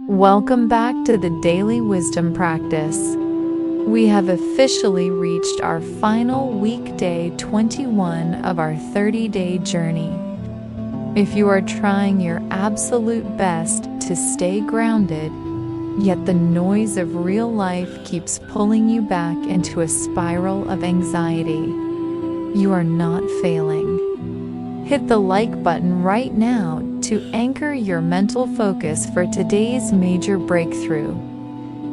Welcome back to the Daily Wisdom Practice. We have officially reached our final weekday 21 of our 30-day journey. If you are trying your absolute best to stay grounded, yet the noise of real life keeps pulling you back into a spiral of anxiety, you are not failing. Hit the like button right now to anchor your mental focus for today's major breakthrough.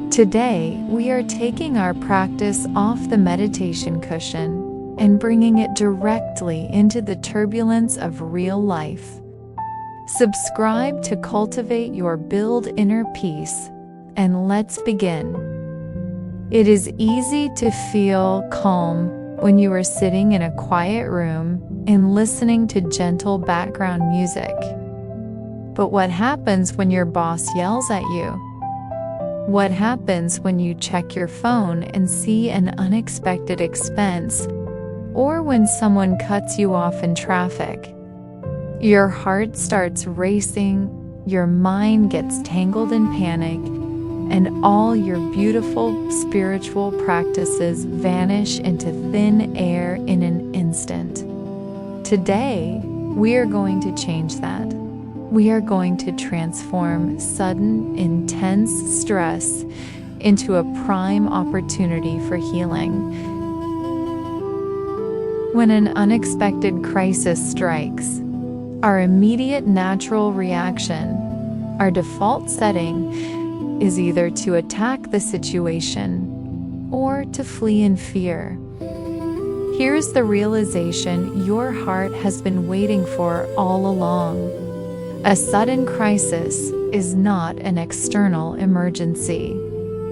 Today, we are taking our practice off the meditation cushion and bringing it directly into the turbulence of real life. Subscribe to cultivate your build inner peace, and let's begin. It is easy to feel calm when you are sitting in a quiet room and listening to gentle background music. But what happens when your boss yells at you? What happens when you check your phone and see an unexpected expense, or when someone cuts you off in traffic? Your heart starts racing, your mind gets tangled in panic, and all your beautiful spiritual practices vanish into thin air in an instant. Today, we are going to change that. We are going to transform sudden, intense stress into a prime opportunity for healing. When an unexpected crisis strikes, our immediate natural reaction, our default setting, is either to attack the situation or to flee in fear. Here's the realization your heart has been waiting for all along. A sudden crisis is not an external emergency.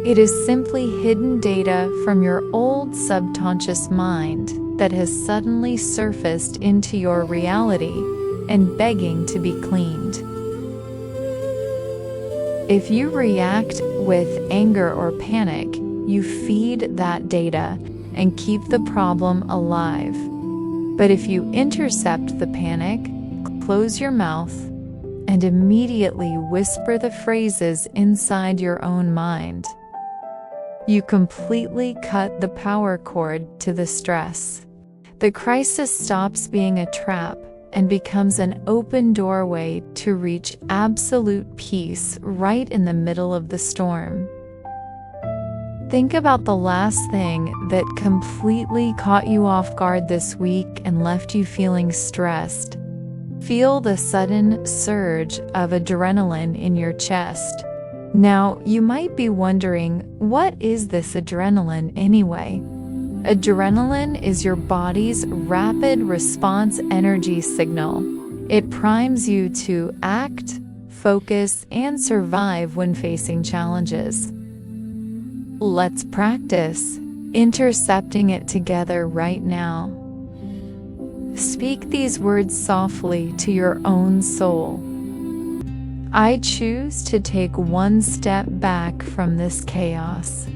It is simply hidden data from your old subconscious mind that has suddenly surfaced into your reality and begging to be cleaned. If you react with anger or panic, you feed that data and keep the problem alive. But if you intercept the panic, close your mouth, and immediately whisper the phrases inside your own mind, you completely cut the power cord to the stress. The crisis stops being a trap and becomes an open doorway to reach absolute peace right in the middle of the storm. Think about the last thing that completely caught you off guard this week and left you feeling stressed. Feel the sudden surge of adrenaline in your chest. Now, you might be wondering, what is this adrenaline anyway? Adrenaline is your body's rapid response energy signal. It primes you to act, focus, and survive when facing challenges. Let's practice intercepting it together right now. Speak these words softly to your own soul. I choose to take one step back from this chaos.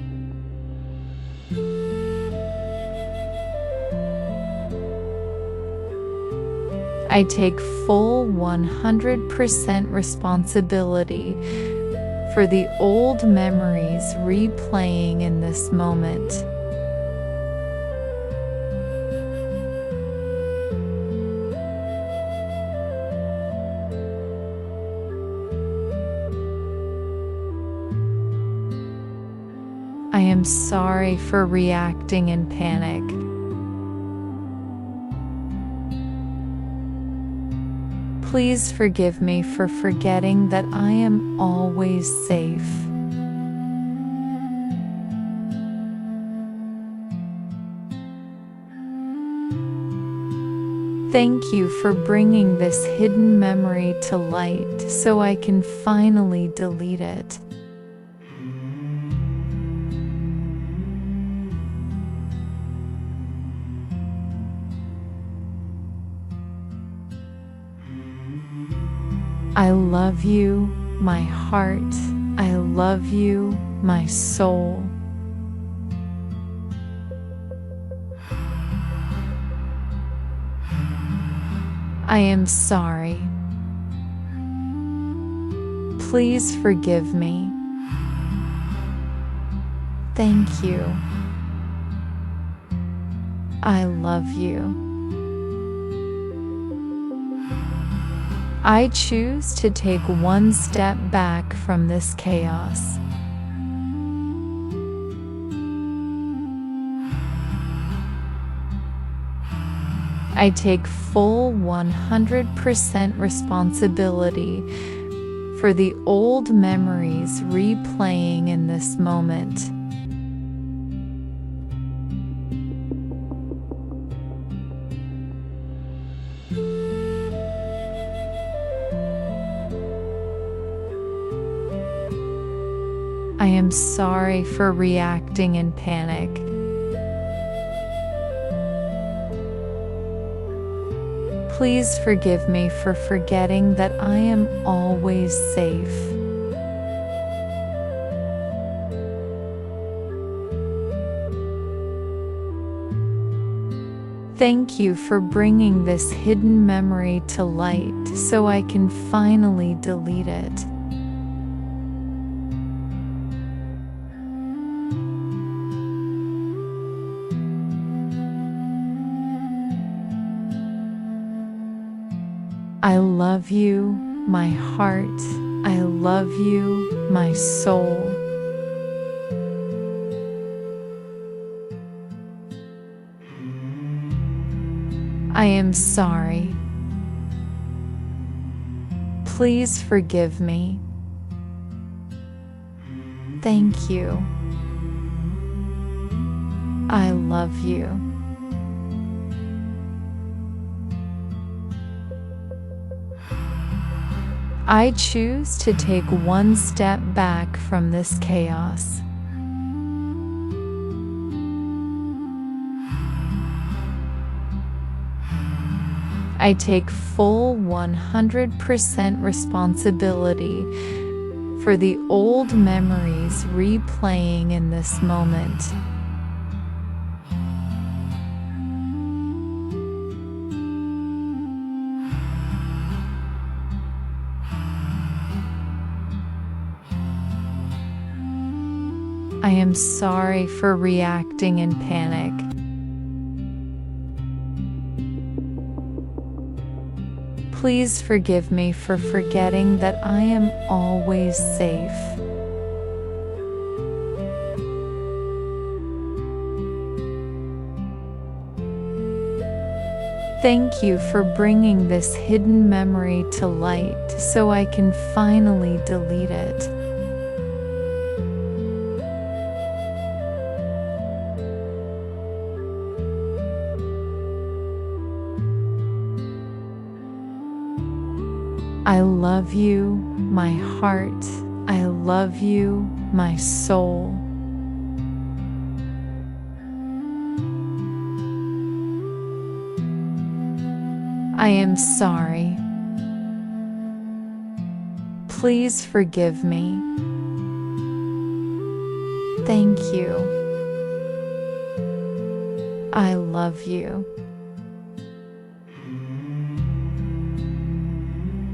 I take full 100% responsibility for the old memories replaying in this moment. I am sorry for reacting in panic. Please forgive me for forgetting that I am always safe. Thank you for bringing this hidden memory to light so I can finally delete it. I love you, my heart. I love you, my soul. I am sorry. Please forgive me. Thank you. I love you. I choose to take one step back from this chaos. I take full 100% responsibility for the old memories replaying in this moment. I am sorry for reacting in panic. Please forgive me for forgetting that I am always safe. Thank you for bringing this hidden memory to light so I can finally delete it. I love you, my heart. I love you, my soul. I am sorry. Please forgive me. Thank you. I love you. I choose to take one step back from this chaos. I take full 100% responsibility for the old memories replaying in this moment. I am sorry for reacting in panic. Please forgive me for forgetting that I am always safe. Thank you for bringing this hidden memory to light so I can finally delete it. I love you, my heart. I love you, my soul. I am sorry. Please forgive me. Thank you. I love you.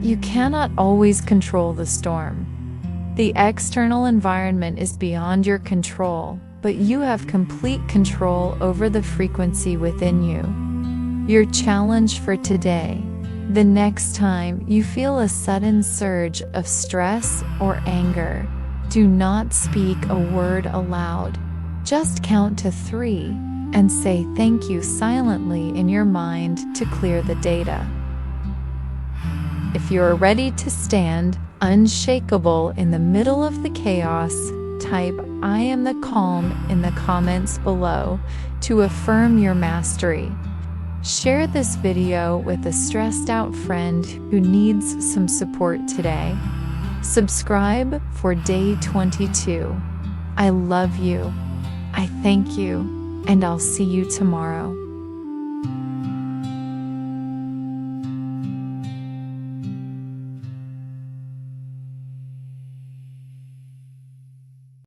You cannot always control the storm. The external environment is beyond your control, but you have complete control over the frequency within you. Your challenge for today: the next time you feel a sudden surge of stress or anger, do not speak a word aloud. Just count to 3 and say thank you silently in your mind to clear the data. If you're ready to stand unshakable in the middle of the chaos, type "I am the calm" in the comments below to affirm your mastery. Share this video with a stressed out friend who needs some support today. Subscribe for day 22. I love you. I thank you, and I'll see you tomorrow.